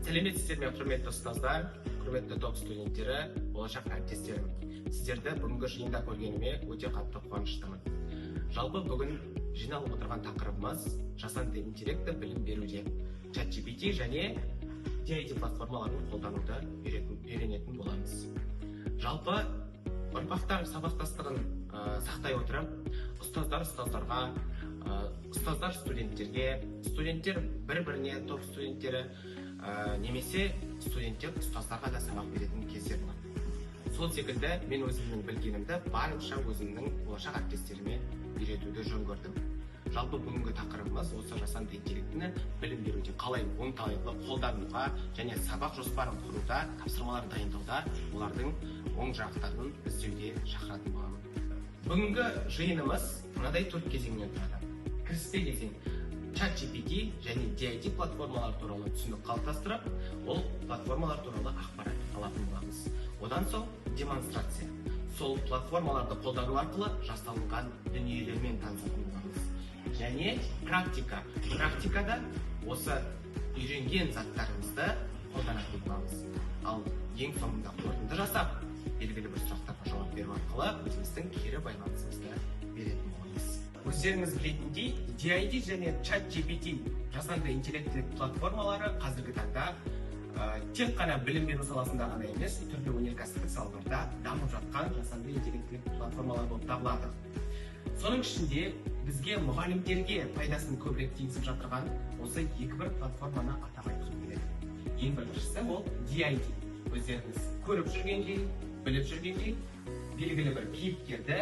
Сәлеметсіздер ме, құрметті ұстаздар, құрметті топ студенттері, болашақ әріптестерім. Сіздерді бүгінгі жиында көргеніме өте қатты қуаныштымын. Жалпы бүгін жиналып отырған тақырыбымыз жасанды интеллекті білім беруде ChatGPT және DID платформаларын қолдануды үйренетін боламыз. Жалпы ұрпақтар сабақтастығын сақтай отырып, ұстаздарға, ұстаздар студенттерге, студенттер бір-біріне, топ студенттері, немесе студенттер ұстаздарға да сабақ беретін кездер болады. Сол секілді мен өзімнің білгенімді барынша өзімнің болашақ әріптестеріме үйретуді жөн көрдім. Жалпы бүгінгі тақырыбымыз осы жасанды интеллектіні білім беруде қалай оңтайлы қолдануға және сабақ жоспарын құруда, тапсырмалар дайындауда, олардың оң жақтарын іздеуге шақыратын боламын. Бүгінгі жиынымыз мынадай 4 кезеңнен тұрады. Кіріспе кезең ChatGPT және DID платформалар туралы түсінік қалыптастырып, ол платформалар туралы ақпарат алатын боламыз. Одан соң демонстрация. Сол платформаларды қолдану арқылы жасалынған дүниелермен танысатын боламыз. Және практика. Практикада осы үйренген заттарымызды қолданатын боламыз. Ал ең соңында қорытынды жасап, белгілі бір сұрақтарға жауап беру арқылы өзіміздің кері байланысымызды беретін боламыз. Өздеріңіз білетіндей, DID және ChatGPT жасанды интеллектілік платформалары қазіргі таңда тек қана білім беру саласында ғана емес, түрлі өнеркәсіптік салаларда дамып жатқан жасанды интеллектілік платформалар болып табылады. Соның ішінде бізге мұғалімдерге пайдасын көбірек тигізіп жатырған осы екі платформаны атап айтқым келеді. Ең біріншісі ол DID. Өздеріңіз көріп жүргендей, біліп жүргендей, белгілі бір кейіпкерді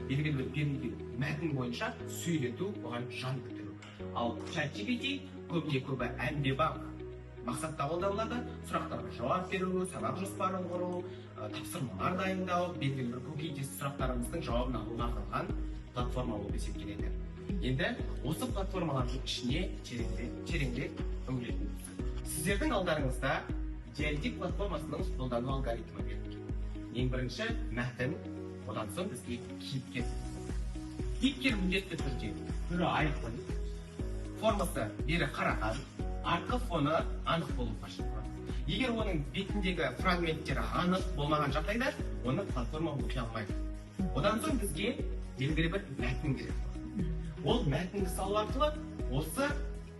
белгілі бір берілген мәтін бойынша сөйлету, оған жан бітіру. Ал ChatGPT көбі әмбебап мақсатта қолданылады, сұрақтарға жауап беру, сабақ жоспарын құру, тапсырмалар дайындау, белгілі бір көкейтесті сұрақтарымыздың жауабын алуға арналған платформа болып есептеледі. Енді осы платформалардың ішіне тереңірек үңілетін. Сіздердің алдарыңызда DID платформасының қолдану алгоритмі берілген. Ең бірінші мәтін, одан соң бізге кейіпкер. Кейіпкер міндетті түрде түрі айқын, формасы бері қараған, арқы фоны анық болу қажет. Егер оның бетіндегі фрагменттері анық болмаған жағдайда, оны платформа оқи алмайды. Одан соң бізге белгілі бір мәтін керек. Ол мәтінді салу арқылы осы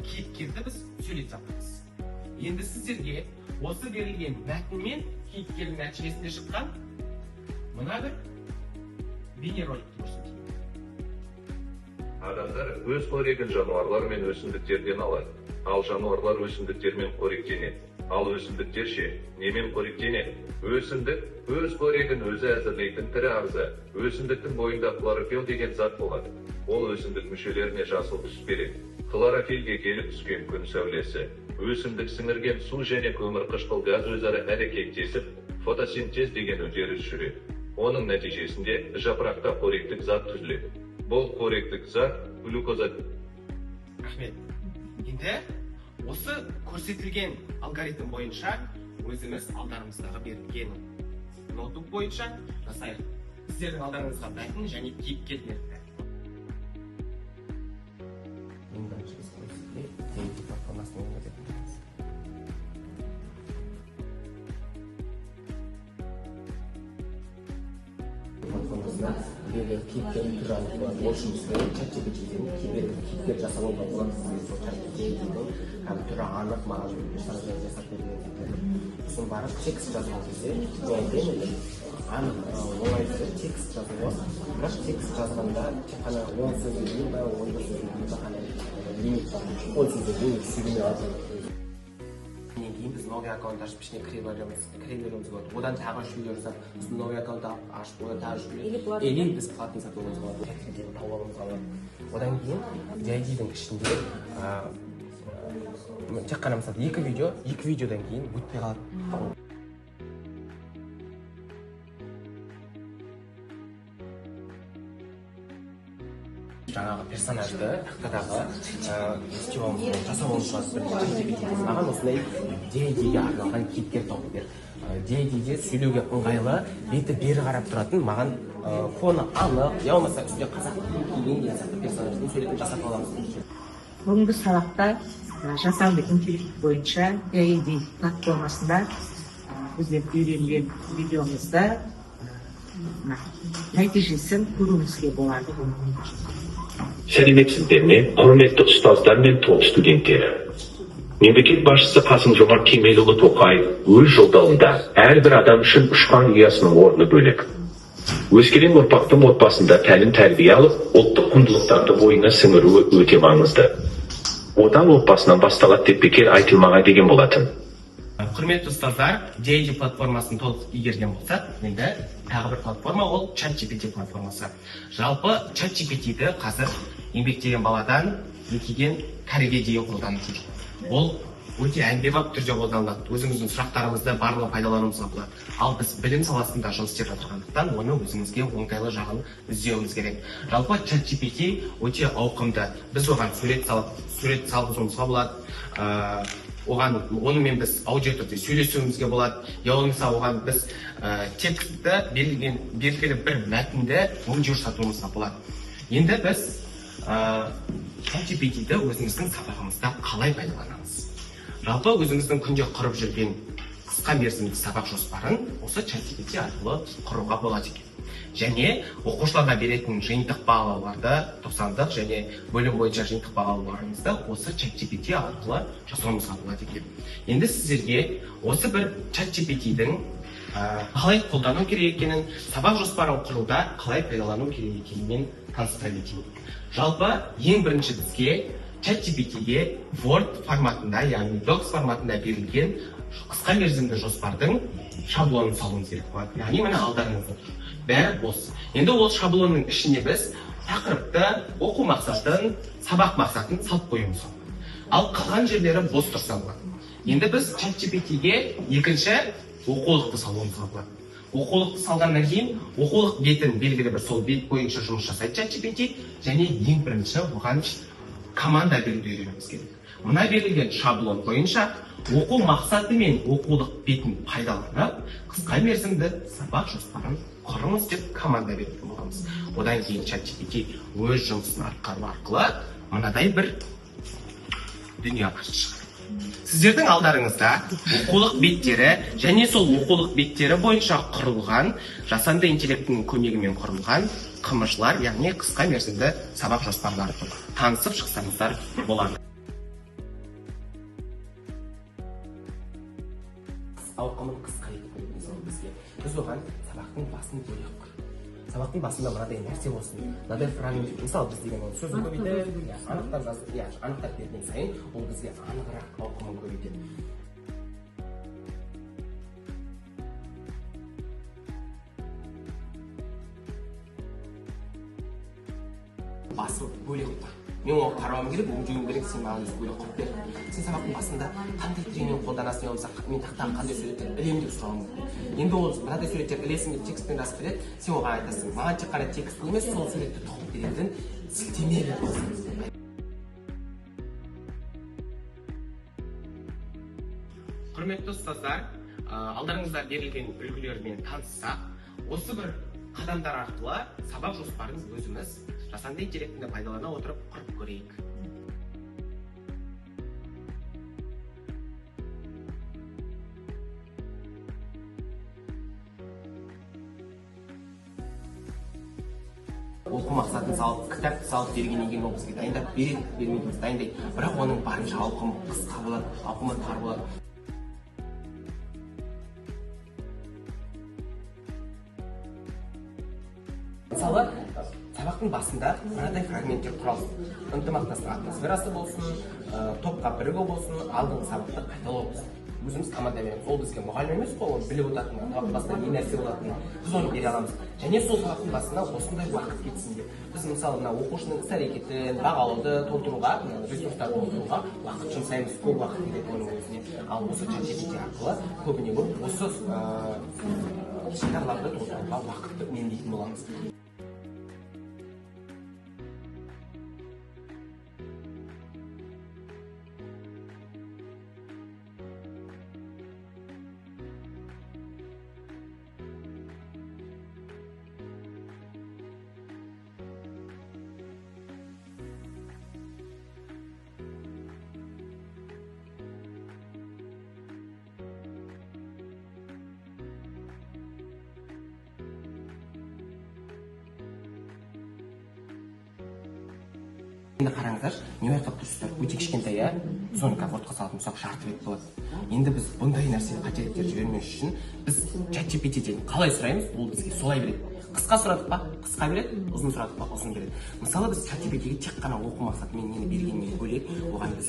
кейіпкерді біз сөйлете аламыз. Енді сіздерге осы берілген мәтін мен кейіпкердің нәтижесінде шыққан мына бір бейнероликті көрсетейін. Адамдар өз қорегін жануарлар мен өсімдіктерден алады. Ал жануарлар өсімдіктермен қоректенеді. Ал өсімдіктер ше немен қоректенеді? Өсімдік өз қорегін өзі әзірлейтін тірі ағза. Өсімдіктің бойында хлорофилл деген зат болады. Ол өсімдік мүшелеріне жасыл түс береді. Хлорофиллге келіп түскен күн сәулесі, өсімдік сіңірген су және көмірқышқыл газ өзара әрекеттесіп, фотосинтез деген үдеріс жүреді. Оның нәтижесінде жапырақта қоректік зат түзіледі. Бұл қоректік зат глюкоза. Рахмет. Енді осы көрсетілген алгоритм бойынша өзіміз алдарымыздағы берілген ноутбук бойынша жасайық. Сіздердің алдарыңызға мәтін және кейіпкер берілді. Ең бірінші біз көрсетілген DID платформасының өңірдеміз. Платформасында белгілі кейіпкер түрі анық болады. Ол үшін бізге ChatGPT-ден кейіпкер жасалуға болады. ChatGPT-ден түрі анық маған жасап беріледі. Сосын барып текст жазған кезде DID-мен анық оңайсыз текст жазуға, бірақ текст жазғанда тек қана 10 сөзге дейін ба, 11 сөзге дейін ба қана лимит бар. 10 сөзге дейін сөйлемей алады. Кейін біз новый аккаунт ашып ішіне кіре беруіміз болады. Одан тағы жүйелер жасап, біз новый аккаунт ашып, одан тағы жүйелер. Или біз платный сатуымыз болады. ChatGPT-ні тауып алады. Одан кейін DID-дің ішінде тек қана мысалы екі видеодан кейін өтпей қалады. жаңағы персонажды тақтадағы жасауымыз болады. Маған осындай DID-ге арналған кейіпкер тауып бер. DID-де сөйлеуге ыңғайлы, беті бері қарап тұратын, маған фоны анық, я болмаса үстіне қазақ тілін киген деген сияқты персонаждың суретін жасап аламыз. Бүгінгі сабақта жасанды интеллект бойынша AID платформасында біздер үйренген видеомызды нәтижесін көруімізге болады. Сәлеметсіздер ме, құрметті ұстаздар мен топ студенттері. Мемлекет басшысы Қасым-Жомарт Кемелұлы Тоқаев өз жолдауында әрбір адам үшін ұшқан ұясының орны бөлек. Өскелең ұрпақтың отбасында тәлім тәрбие алып, ұлттық құндылықтарды бойына сіңіруі өте маңызды. Отан отбасынан басталады деп бекер айтылмаған деген болатын. Құрметті ұстаздар, DAID платформасын толық игерген болсақ, енді тағы бір платформа ол ChatGPT платформасы. Жалпы ChatGPT-ді қазір еңбектеген баладан еңкейген кәріге дейін қолданылады. Ол өте әмбебап түрде қолданылады. Өзіңіздің сұрақтарыңызды барлығы пайдалануыңызға болады. Ал біз білім саласында жұмыс істеп жатырғандықтан, оны өзіңізге оңтайлы жағын іздеуіміз керек. Жалпы ChatGPT өте ауқымды. Біз оған сурет салғызуымызға болады. Онымен біз аудио түрде сөйлесуімізге болады. Я болмаса оған біз текстті белгілі бір мәтінді өңдеу жасатуымызға болады. Енді біз ChatGPT-ді өзіңіздің сабағымызда қалай пайдаланамыз? Жалпы өзіңіздің күнде құрып жүрген қысқа мерзімді сабақ жоспарын осы ChatGPT арқылы құруға болады екен. Және оқушыларға беретін жиынтық бағалауларды, 90-дық және бөлім бойынша жиынтық бағалауларыңызды осы ChatGPT арқылы жасауымызға болады екен. Енді сіздерге осы бір ChatGPT-дің қалай қолдану керек екенін, сабақ жоспарын құруда қалай пайдалану керек екенін таныстыра кетейін. Жалпы ең бірінші бізге ChatGPT-ге Word форматында, яғни Docs форматында берілген қысқа мерзімді жоспардың шаблонын салуымыз керек болады. Яғни міне алдарыңызда бәрі бос. Енді ол шаблонның ішіне біз тақырыпты, оқу мақсатын, сабақ мақсатын салып қоюымыз керек. Ал қалған жерлері бос тұрса болады. Енді біз ChatGPT-ге екінші оқулықты салуымызға болады. Оқулықты салғаннан кейін оқулық бетін белгілі бір сол бет бойынша жұмыс жасайды ChatGPT, және ең бірінші оған команда беруді үйренуіміз керек. Мына берілген шаблон бойынша оқу мақсаты мен оқулық бетін пайдаланып, қысқа мерзімді сабақ жоспарын құрыңыз деп команда беретін боламыз. Одан кейін ChatGPT өз жұмысын атқару арқылы мынадай бір дүние ашып шығады. Сіздердің алдарыңызда оқулық беттері және сол оқулық беттері бойынша құрылған, жасанды интеллектінің көмегімен құрылған қымыжлар, яғни қысқа мерзімді сабақ жоспарлары тұр. Танысып шықсаңыздар болады. Ауқымын қысқа етіп қойыңыз бізге. Біз оған сабақтың басын бөлек құрдық. Сабақтың басында мынадай нәрсе болсын, мынадай фрагмент, мысалы біз деген оны сөзін көбейтіп, анықтап берген сайын, ол бізге анығырақ ауқымын көбейтеді. Басын бөлек ұтар. Мен оған қарауым керек, өңдеуім керек, сен маған бөлек құрып бер. Сен сабақтың басында қандай тренинг қолданасың, болмаса мен тақтағы қандай суреттер ілемін деп сұрауым мүмкін. Енді ол мынадай суреттер ілесің деп текстпен жазып береді, сен оған айтасың, маған тек қана текст емес, сол суретті тоқып беретін сілтеме бересің. Құрметті ұстаздар, алдарыңызда берілген үлгілермен таныссақ, осы бір қадамдар арқылы сабақ жоспарын өзіміз жасанды интеллектіні пайдалана отырып құрып көрейік. Оқу мақсатын салып, кітапты салып бергеннен кейін ол бізге дайындап бермейді, дайындайды. Бірақ оның барынша ауқымы қысқа болады, ауқымы тар болады. Мысалы, сабақтың басында мынадай фрагменттер құралсын. Ынтымақтастық атмосферасы болсын, топқа бірігу болсын, алдыңғы сабақты қайталау болсын. Өзіміз команда береміз. Ол бізге мұғалім емес қой, ол біліп отыратын, сабақтың басында не нәрсе болатынын біз оны бере аламыз. Және сол сабақтың басына осындай уақыт кетсін деп. Біз мысалы мына оқушының іс-әрекетін, бағалауды толтыруға, ресурстарды толтыруға уақыт жұмсаймыз, көп уақыт кетеді оның өзіне. Ал осы ChatGPT арқылы көбіне көп осы шекарларды толтыруға уақытты үнемдейтін боламыз. Енді қараңыздаршы, не байқап тұрсыздар? Өте кішкентай, иә? Соны комфортқа салатын болсақ жарты бет болады. Енді біз бұндай нәрсе қателіктер жібермес үшін біз ChatGPT-ден қалай сұраймыз, ол бізге солай береді. Қысқа сұрадық па? Қысқа береді, ұзын сұрадық па? Ұзын береді. Мысалы біз ChatGPT-ге тек қана оқу мақсатымен нені бергенмен бөлек, оған біз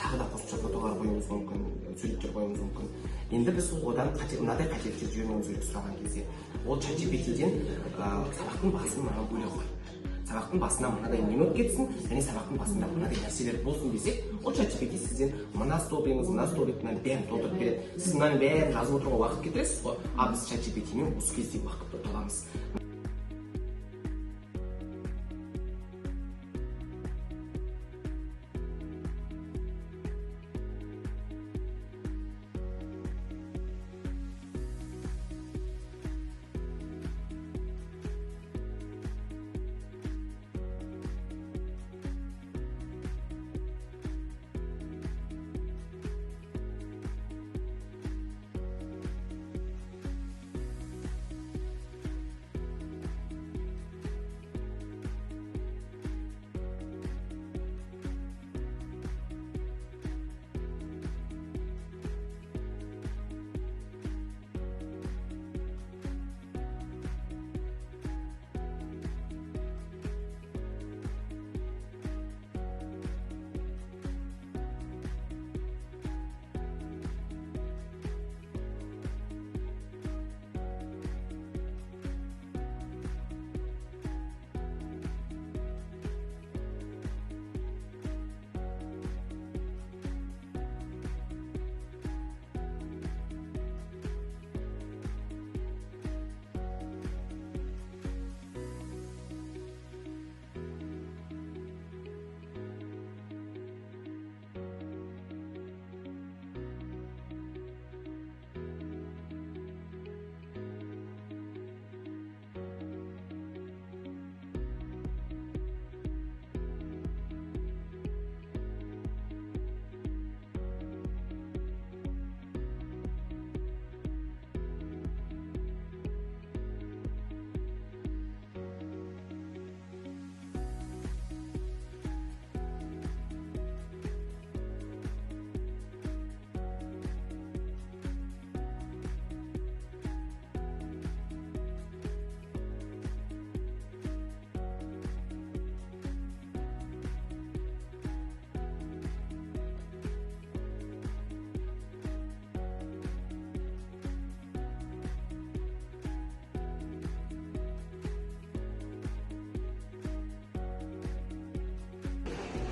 тағы да қосымша фотолар қоюымыз мүмкін, суреттер қоюымыз мүмкін. Енді біз одан мынадай қателіктер жібермеуіміз керек сұраған кезде, ол ChatGPT-ден сабақтың басын маған бөле қой. Сабақтың басына мынадай не болып кетсін, және сабақтың басында мынадай нәрселер болсын десек, ол ChatGPT сізден мына столбыңыз, мына столбыңның бәрін толтырып береді. Сіз мынаның бәрін жазып отыруға уақыт кетіресіз ғой, ал біз ChatGPT-мен осы кезде уақытты ұтыламыз.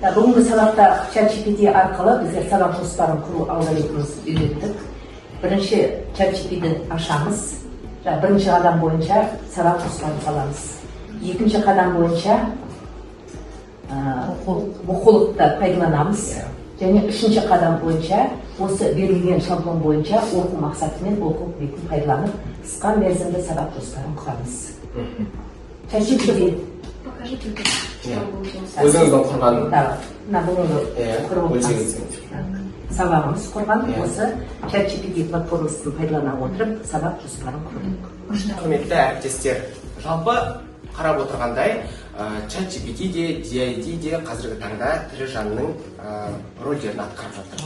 Бүгінгі сабақта ChatGPT арқылы біздер сабақ жоспарын құру алгоритміміз үйреттік. Бірінші ChatGPT-ді ашамыз. Бірінші қадам бойынша сабақ жоспарын саламыз. Екінші қадам бойынша оқулықты пайдаланамыз. Және үшінші қадам бойынша осы берілген шаблон бойынша оқу мақсатымен оқу бетін пайдаланып, қысқа мерзімді сабақ жоспарын құрамыз. ChatGPT Покажите, Өзіңіздің құрған сабағымыз құрған осы ChatGPT платформасын пайдалана отырып сабақ жоспарын құрдық. Құрметті әріптестер, жалпы қарап отырғандай, ChatGPT де, DID де қазіргі таңда тірі жанның рөлдерін атқарып жатыр.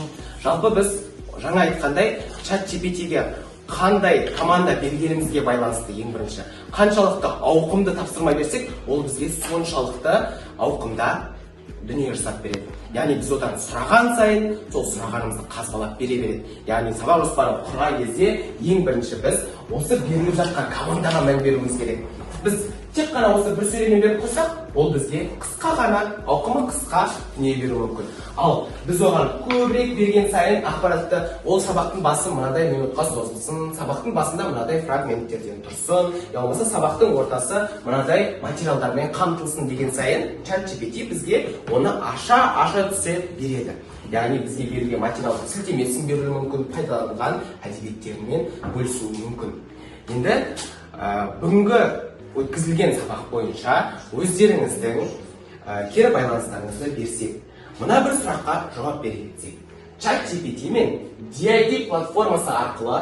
Жалпы біз жаңа айтқандай ChatGPT-ге қандай команда бергенімізге байланысты ең бірінші. Қаншалықты ауқымды тапсырма берсек, ол бізге соншалықты ауқымда дүние жасап береді. Яғни біз одан сұраған сайын, сол сұрағанымызды қазбалап бере береді. Яғни сабақ жоспарын құрған кезде ең бірінші біз осы беріліп жатқан командаға мән беруіміз керек. Біз тек қана осы бір сөйлеммен беріп қойсақ, ол бізге қысқа ғана, ауқымы қысқа дүние беруі мүмкін. Ал біз оған көбірек берген сайын ақпаратты, ол сабақтың басы мынадай минутқа созылсын, сабақтың басында мынадай фрагменттерден тұрсын, я болмаса сабақтың ортасы мынадай материалдармен қамтылсын деген сайын ChatGPT бізге оны аша түсе береді. Яғни бізге берілген материалдың сілтемесін беруі мүмкін, пайдаланған әдебиеттермен бөлісуі мүмкін. Енді бүгінгі өткізілген сабақ бойынша өздеріңіздің кері байланыстарыңызды берсек, мына бір сұраққа жауап бере кетсек, ChatGPT мен DID платформасы арқылы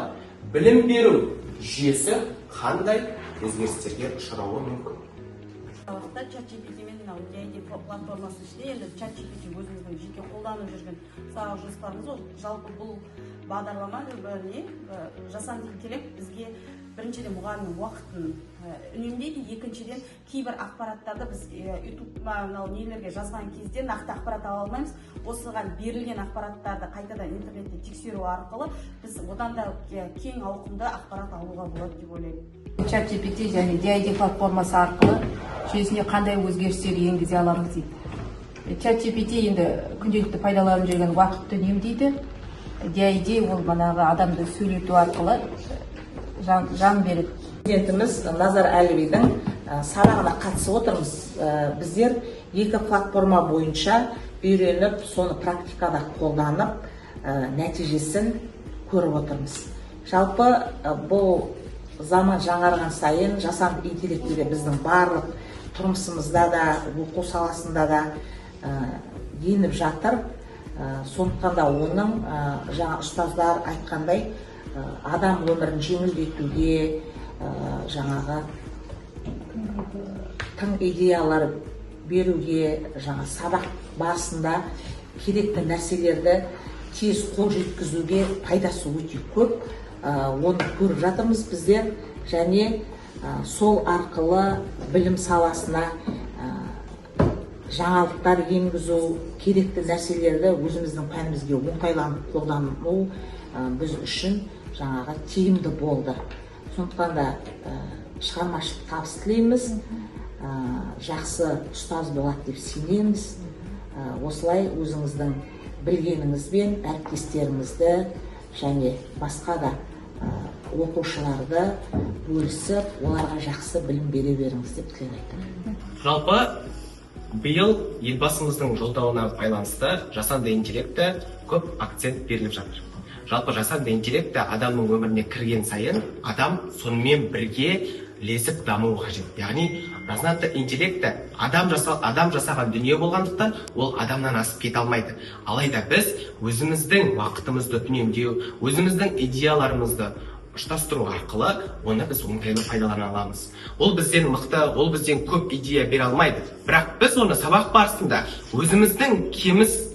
білім беру жүйесі қандай өзгерістерге ұшырауы мүмкін? уақытта ChatGPT мен мынау DID платформасының ішінде енді ChatGPT өзіміздің жеке қолданып жүрген сабақ жоспарымыз ол жалпы бұл бағдарлама жасанды интеллект бізге біріншіден мұғалімнің уақытын үнемдейді, екіншіден кейбір ақпараттарды біз YouTube нелерге жазған кезде нақты ақпарат ала алмаймыз. Осыған берілген ақпараттарды қайтадан интернетте тексеру арқылы біз одан да кең ауқымды ақпарат алуға болады деп ойлаймын. ChatGPT және DID платформасы арқылы жүйесіне қандай өзгерістер енгізе аламыз дейді. ChatGPT енді күнделікті пайдаланып жүрген уақытты үнемдейді. DID ол манағы адамды сөйлету арқылы жан береді. Студентіміз Назар Әлібидің сабағына қатысып отырмыз. Біздер екі платформа бойынша үйреніп, соны практикада қолданып, нәтижесін көріп отырмыз. Жалпы бұл заман жаңарған сайын жасанды интеллектіде біздің барлық тұрмысымызда да, оқу саласында да еніп жатыр. Сондықтан да оның жаңа ұстаздар айтқандай адам өмірін жеңілдетуге, жаңағы тың идеялар беруге, жаңа сабақ барысында керекті нәрселерді тез қол жеткізуге пайдасы өте көп. Оны көріп жатырмыз біздер, және сол арқылы білім саласына жаңалықтар енгізу, керекті нәрселерді өзіміздің пәнімізге оңтайланып қолдану біз үшін жаңағы тиімді болды. Сондықтан да шығармашылық табыс тілейміз, жақсы ұстаз болады деп сенеміз. Осылай өзіңіздің білгеніңізбен әріптестеріңізді және басқа да оқушыларды бөлісіп, оларға жақсы білім бере беріңіз деп тілеймін. Жалпы биыл елбасымыздың жолдауына байланысты жасанды интеллектті көп акцент беріліп жатыр. Жалпы жасанды интеллекті адамның өміріне кірген сайын адам сонымен бірге ілесіп дамуы қажет. Яғни жасанды интеллекті адам жасаған дүние болғандықтан ол адамнан асып кете алмайды. Алайда біз өзіміздің уақытымызды үнемдеу, өзіміздің идеяларымызды ұштастыру арқылы оны біз оңтайлы пайдалана аламыз. Ол бізден мықты, ол бізден көп идея бере алмайды. Бірақ біз оны сабақ барысында өзіміздің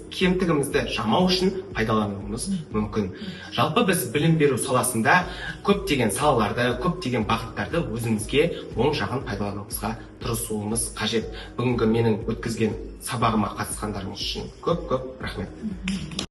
кемтігімізді жамау үшін пайдалануымыз мүмкін. Жалпы біз білім беру саласында көптеген салаларды, көптеген бағыттарды өзімізге оң жағын пайдалануымызға тырысуымыз қажет. Бүгінгі менің өткізген сабағыма қатысқандарыңыз үшін көп рахмет.